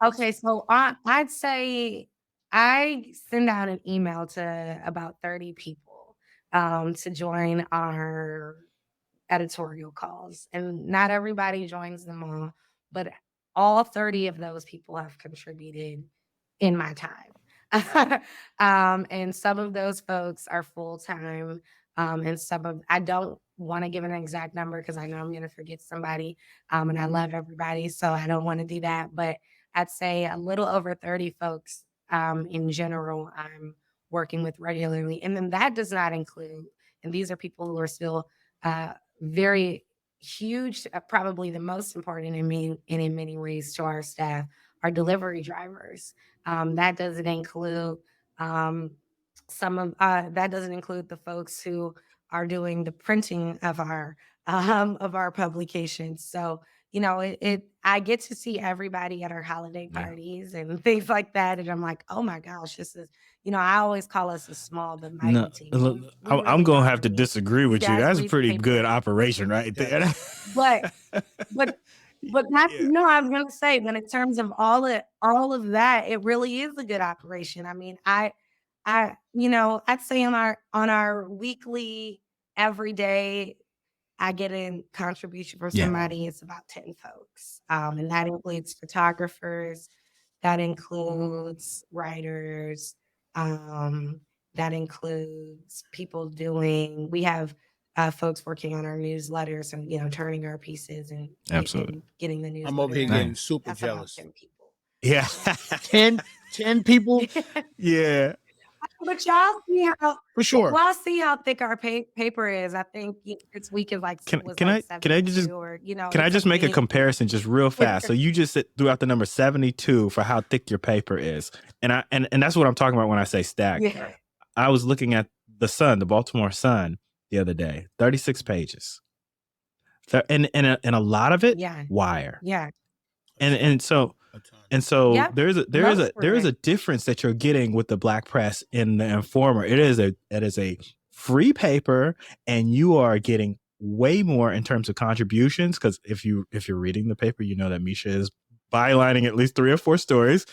[SPEAKER 3] okay, so I'd say I send out an email to about 30 people to join our editorial calls. And not everybody joins them all, but all 30 of those people have contributed in my time. And some of those folks are full time. And I don't want to give an exact number because I know I'm going to forget somebody. And I love everybody. So I don't want to do that. But I'd say a little over 30 folks in general I'm working with regularly. And then that does not include, and these are people who are still very huge, probably the most important in many ways to our staff, are delivery drivers. That doesn't include that doesn't include the folks who are doing the printing of our publications. So I get to see everybody at our holiday
[SPEAKER 1] Yeah.
[SPEAKER 3] parties and things like that, and I'm like, oh my gosh, this is I always call us a small but
[SPEAKER 1] No,
[SPEAKER 3] mighty team. We
[SPEAKER 1] I'm
[SPEAKER 3] really
[SPEAKER 1] gonna
[SPEAKER 3] are.
[SPEAKER 1] have
[SPEAKER 3] I
[SPEAKER 1] to
[SPEAKER 3] mean,
[SPEAKER 1] disagree
[SPEAKER 3] you
[SPEAKER 1] with you.
[SPEAKER 3] guys
[SPEAKER 1] That's a
[SPEAKER 3] read the
[SPEAKER 1] pretty good
[SPEAKER 3] paper,
[SPEAKER 1] operation right there.
[SPEAKER 2] Yes.
[SPEAKER 3] but but that's
[SPEAKER 1] Yeah.
[SPEAKER 3] no, I was gonna say, but in terms of all of that, it really is a good operation. I mean, I'd say on our weekly, everyday, I get a contribution from
[SPEAKER 1] Yeah.
[SPEAKER 3] somebody. It's about 10 folks, and that includes photographers, that includes writers, um, that includes people doing. We have folks working on our newsletters and turning our pieces and
[SPEAKER 1] Absolutely.
[SPEAKER 3] getting the
[SPEAKER 2] I'm over here
[SPEAKER 3] newsletter out.
[SPEAKER 2] getting
[SPEAKER 1] Nice.
[SPEAKER 2] super
[SPEAKER 3] That's about
[SPEAKER 2] jealous.
[SPEAKER 3] 10 people.
[SPEAKER 1] Yeah.
[SPEAKER 2] 10 people
[SPEAKER 1] Yeah.
[SPEAKER 3] But y'all see how
[SPEAKER 2] for sure.
[SPEAKER 3] well, see how thick our paper is. I think this week is
[SPEAKER 1] Can
[SPEAKER 3] was
[SPEAKER 1] can
[SPEAKER 3] like
[SPEAKER 1] I can I just
[SPEAKER 3] 72, or
[SPEAKER 1] can I
[SPEAKER 3] it's a
[SPEAKER 1] just make a
[SPEAKER 3] big
[SPEAKER 1] comparison just real fast? So you just threw out the number 72 for how thick your paper is. And that's what I'm talking about when I say stacked.
[SPEAKER 3] yeah,
[SPEAKER 1] I was looking at the Baltimore Sun the other day, 36 pages. And a lot of it
[SPEAKER 3] yeah,
[SPEAKER 1] wire.
[SPEAKER 3] yeah,
[SPEAKER 2] A ton.
[SPEAKER 1] And so
[SPEAKER 2] A ton.
[SPEAKER 1] and so
[SPEAKER 3] yep.
[SPEAKER 1] there
[SPEAKER 3] Most
[SPEAKER 1] is
[SPEAKER 3] were
[SPEAKER 1] a difference that you're getting with the Black press in the Informer. It is a free paper, and you are getting way more in terms of contributions. Because if you're reading the paper, you know that Misha is bylining at least 3 or 4 stories,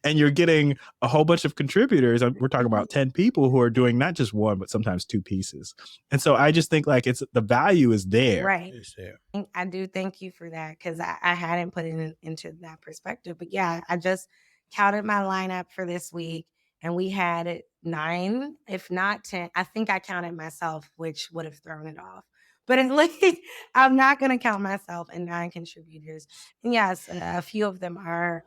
[SPEAKER 1] and you're getting a whole bunch of contributors. We're talking about 10 people who are doing not just one, but sometimes 2 pieces. And so I just think like it's the value is there.
[SPEAKER 3] right.
[SPEAKER 2] It's there.
[SPEAKER 3] I do thank you for that because I hadn't put it into that perspective. But yeah, I just counted my lineup for this week, and we had 9, if not 10. I think I counted myself, which would have thrown it off. But at least I'm not going to count myself, and 9 contributors. And yes, a few of them are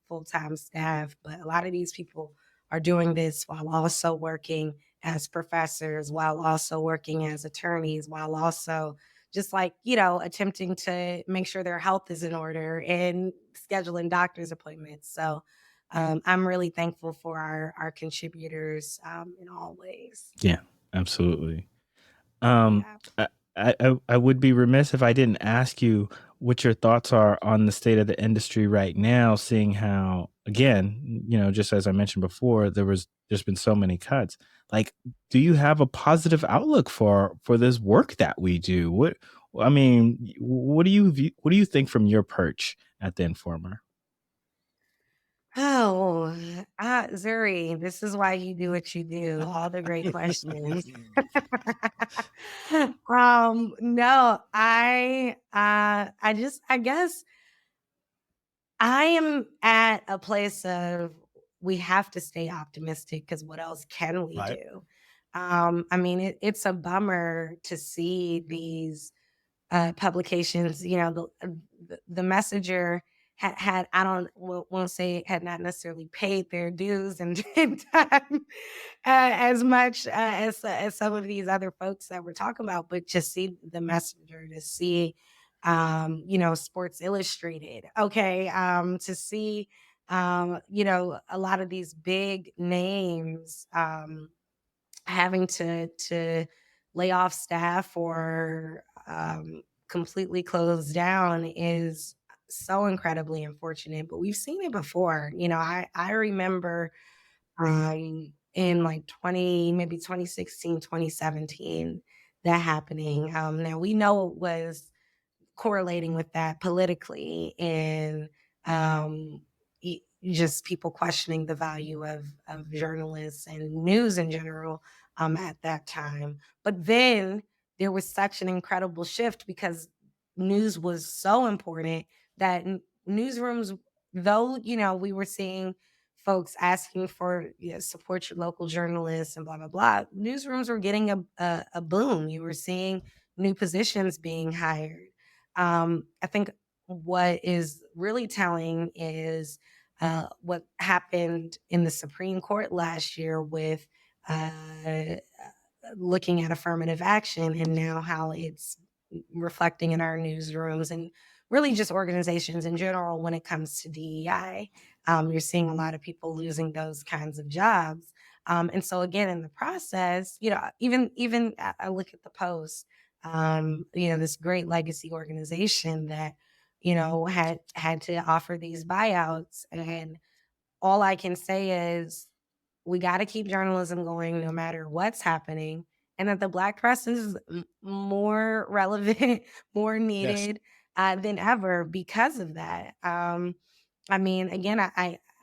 [SPEAKER 3] full time staff, but a lot of these people are doing this while also working as professors, while also working as attorneys, while also just like, attempting to make sure their health is in order and scheduling doctor's appointments. So I'm really thankful for our contributors in all ways.
[SPEAKER 1] Yeah, absolutely. Um,
[SPEAKER 3] Yeah.
[SPEAKER 1] I would be remiss if I didn't ask you what your thoughts are on the state of the industry right now, seeing how, again, just as I mentioned before, there's been so many cuts. Like, do you have a positive outlook for this work that we do? I mean, what do you think from your perch at the Informer?
[SPEAKER 3] Oh, Zuri, this is why you do what you do. All the great questions. No, I guess I am at a place of we have to stay optimistic because what else can we
[SPEAKER 2] Right.
[SPEAKER 3] do? I mean, it's a bummer to see these publications. The Messenger had I don't won't say had not necessarily paid their dues and didn't time as much as some of these other folks that we're talking about, but to see the Messenger, to see Sports Illustrated, okay, to see a lot of these big names having to lay off staff or completely close down is so incredibly unfortunate. But we've seen it before. I remember in like 20, maybe 2016, 2017, that happening. Now we know it was correlating with that politically and just people questioning the value of journalists and news in general at that time. But then there was such an incredible shift because news was so important that newsrooms, though, we were seeing folks asking for support your local journalists and blah, blah, blah. Newsrooms were getting a boom. You were seeing new positions being hired. I think what is really telling is what happened in the Supreme Court last year with looking at affirmative action and now how it's reflecting in our newsrooms and really just organizations in general when it comes to DEI. You're seeing a lot of people losing those kinds of jobs. And so again, in the process, even I look at the Post, this great legacy organization that, had to offer these buyouts. And all I can say is we got to keep journalism going no matter what's happening, and that the Black press is more relevant, more
[SPEAKER 2] Yes.
[SPEAKER 3] needed than ever because of that. I mean, again,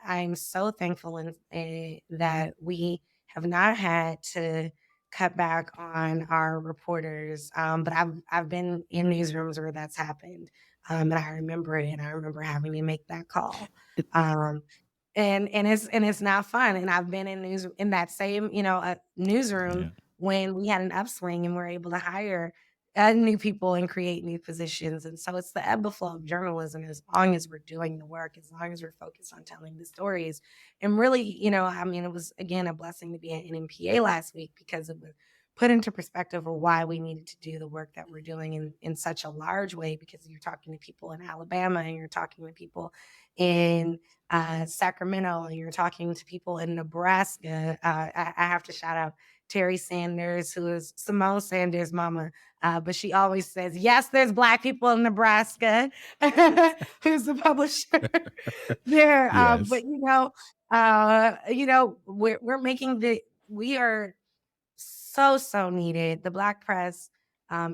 [SPEAKER 3] I'm so thankful that we have not had to cut back on our reporters. But I've been in newsrooms where that's happened, and I remember it, and I remember having to make that call.
[SPEAKER 1] It,
[SPEAKER 3] Um, and it's not fun. And I've been in that same newsroom
[SPEAKER 1] yeah.
[SPEAKER 3] when we had an upswing and we're able to hire new people and create new positions. And so it's the ebb and flow of journalism as long as we're doing the work, as long as we're focused on telling the stories. And really, I mean, it was, again, a blessing to be at NMPA last week because it was put into perspective of why we needed to do the work that we're doing in such a large way, because you're talking to people in Alabama and you're talking to people in Sacramento and you're talking to people in Nebraska. I have to shout out Terry Sanders, who is Simone Sanders' mama. But she always says, yes, there's Black people in Nebraska, who's the publisher there.
[SPEAKER 1] Yes.
[SPEAKER 3] But we're making we are so needed. The Black press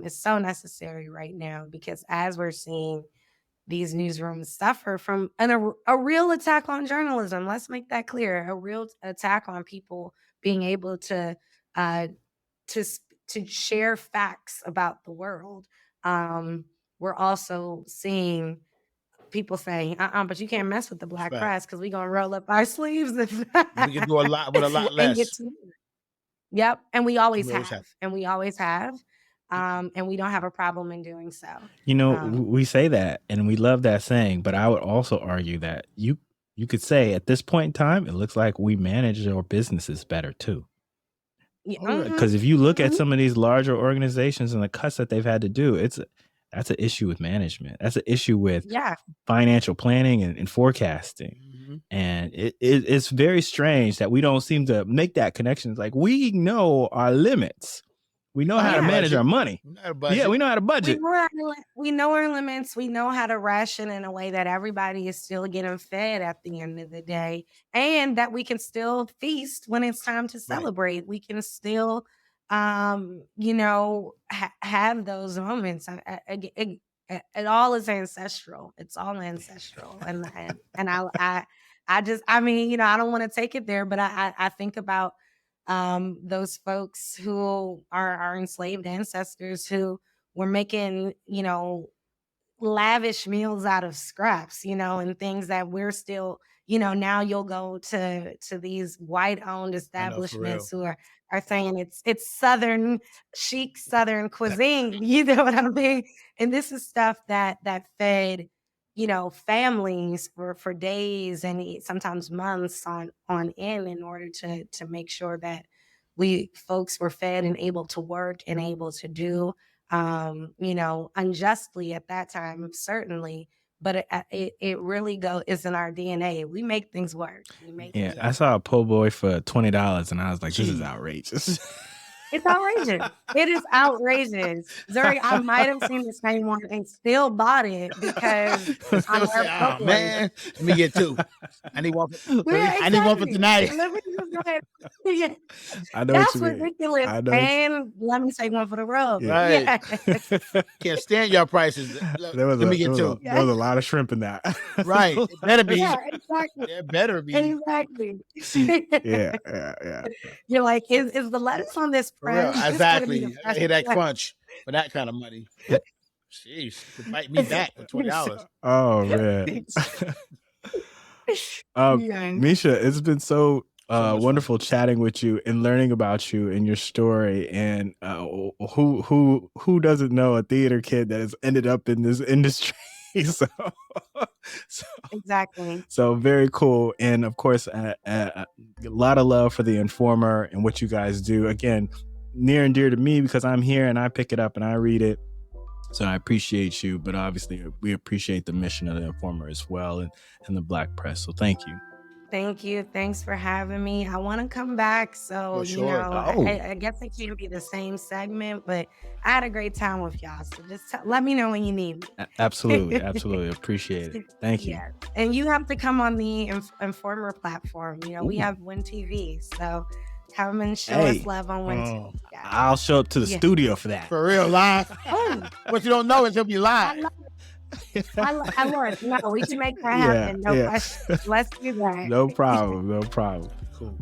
[SPEAKER 3] is so necessary right now because as we're seeing these newsrooms suffer from a real attack on journalism. Let's make that clear. A real attack on people being able uh, to to share facts about the world. We're also seeing people saying, but you can't mess with the
[SPEAKER 2] That's
[SPEAKER 3] Black
[SPEAKER 2] fact.
[SPEAKER 3] press because we're gonna roll up our sleeves
[SPEAKER 2] We can do a lot with a lot
[SPEAKER 3] and get
[SPEAKER 2] less.
[SPEAKER 3] to it. Yep, and we
[SPEAKER 2] And
[SPEAKER 3] always
[SPEAKER 2] we always have.
[SPEAKER 3] have, and we always have, and we don't have a problem in doing so. Um,
[SPEAKER 1] We say that and we love that saying, but I would also argue that you could say at this point in time, it looks like we manage our businesses better too.
[SPEAKER 3] yeah,
[SPEAKER 1] Because if you look at some of these larger organizations and the cuts that they've had to do, that's an issue with management. That's an issue with
[SPEAKER 3] yeah,
[SPEAKER 1] financial planning and forecasting.
[SPEAKER 2] Mm-hmm.
[SPEAKER 1] And it's very strange that we don't seem to make that connection. It's like we know our limits, We know how to
[SPEAKER 3] Yeah.
[SPEAKER 1] manage our money.
[SPEAKER 2] We know how to budget.
[SPEAKER 1] Yeah, we know how to
[SPEAKER 3] We
[SPEAKER 1] budget.
[SPEAKER 3] know our limits. We know how to ration in a way that everybody is still getting fed at the end of the day, and that we can still feast when it's time to celebrate. We can still, you know, have those moments. It all is ancestral. It's all ancestral, and I mean, you know, I don't want to take it there, but I think about those folks who are our enslaved ancestors who were making, you know, lavish meals out of scraps, you know, and things that we're still, you know, now you'll go to these white owned
[SPEAKER 2] I know, for real.
[SPEAKER 3] establishments who are saying it's southern chic southern cuisine, you know what I mean? And this is stuff that fed, you know, families for days and sometimes months on end in order to make sure that we folks were fed and able to work and able to do you know, unjustly at that time, certainly, but it really is in our DNA. We make things work. We make
[SPEAKER 1] Yeah,
[SPEAKER 3] things
[SPEAKER 1] I
[SPEAKER 3] work.
[SPEAKER 1] saw a po' boy for $20, and I was like, "This is
[SPEAKER 2] Gee.
[SPEAKER 1] outrageous."
[SPEAKER 3] It's outrageous. It is outrageous. Zuri, I might have seen the same one and still bought it because
[SPEAKER 2] It's
[SPEAKER 3] I
[SPEAKER 2] gonna
[SPEAKER 3] love
[SPEAKER 2] say,
[SPEAKER 3] po'
[SPEAKER 2] oh
[SPEAKER 3] boys.
[SPEAKER 2] man, let me get two. I need one.
[SPEAKER 3] Yeah,
[SPEAKER 2] I need one for
[SPEAKER 3] exactly.
[SPEAKER 2] tonight.
[SPEAKER 3] Let me just go ahead. Yeah.
[SPEAKER 1] I know what
[SPEAKER 3] That's
[SPEAKER 1] you mean.
[SPEAKER 3] ridiculous.
[SPEAKER 1] I know.
[SPEAKER 3] And let me take one for the road.
[SPEAKER 2] Right.
[SPEAKER 3] Yeah.
[SPEAKER 2] Can't stand your prices. Let me get two.
[SPEAKER 1] There was a lot of shrimp in that.
[SPEAKER 2] Right. It better be.
[SPEAKER 3] Yeah, exactly.
[SPEAKER 2] It better be.
[SPEAKER 3] Exactly.
[SPEAKER 1] Yeah.
[SPEAKER 3] You're like, is the lettuce on this
[SPEAKER 2] For real.
[SPEAKER 3] fresh? This better be
[SPEAKER 2] Exactly.
[SPEAKER 3] the
[SPEAKER 2] I hear
[SPEAKER 3] freshest
[SPEAKER 2] that
[SPEAKER 3] lettuce.
[SPEAKER 2] crunch for that kind of money. Jeez, you could bite me back for $20.
[SPEAKER 1] Oh man.
[SPEAKER 3] Yeah.
[SPEAKER 1] Misha, it's been so
[SPEAKER 2] So much
[SPEAKER 1] wonderful chatting with you and learning about you and your story. And who doesn't know a theater kid that has ended up in this industry? so,
[SPEAKER 3] Exactly.
[SPEAKER 1] so very cool. And of course, a lot of love for The Informer and what you guys do. Again, near and dear to me because I'm here and I pick it up and I read it. So I appreciate you, but obviously we appreciate the mission of The Informer as well and the Black press. So thank you.
[SPEAKER 3] Thank you. Thanks for having me. I want to come back. So,
[SPEAKER 2] For
[SPEAKER 3] you
[SPEAKER 2] sure.
[SPEAKER 3] know, I guess it can't be the same segment, but I had a great time with y'all. So just let me know when you need me.
[SPEAKER 1] Absolutely. Appreciate it. Thank you.
[SPEAKER 3] Yeah. And you have to come on the Informer platform. You know, we
[SPEAKER 1] Ooh.
[SPEAKER 3] have Win TV. So come and show
[SPEAKER 1] Hey.
[SPEAKER 3] us love on Win TV. Yeah.
[SPEAKER 1] I'll show up to the
[SPEAKER 3] Yeah.
[SPEAKER 1] studio for that.
[SPEAKER 2] For real, live.
[SPEAKER 3] Oh,
[SPEAKER 2] What you don't know is he'll be
[SPEAKER 3] I
[SPEAKER 2] live.
[SPEAKER 3] love it. I love it. No, we can make that happen. No
[SPEAKER 1] Yeah.
[SPEAKER 3] question. Let's do that.
[SPEAKER 1] No problem.
[SPEAKER 2] Cool.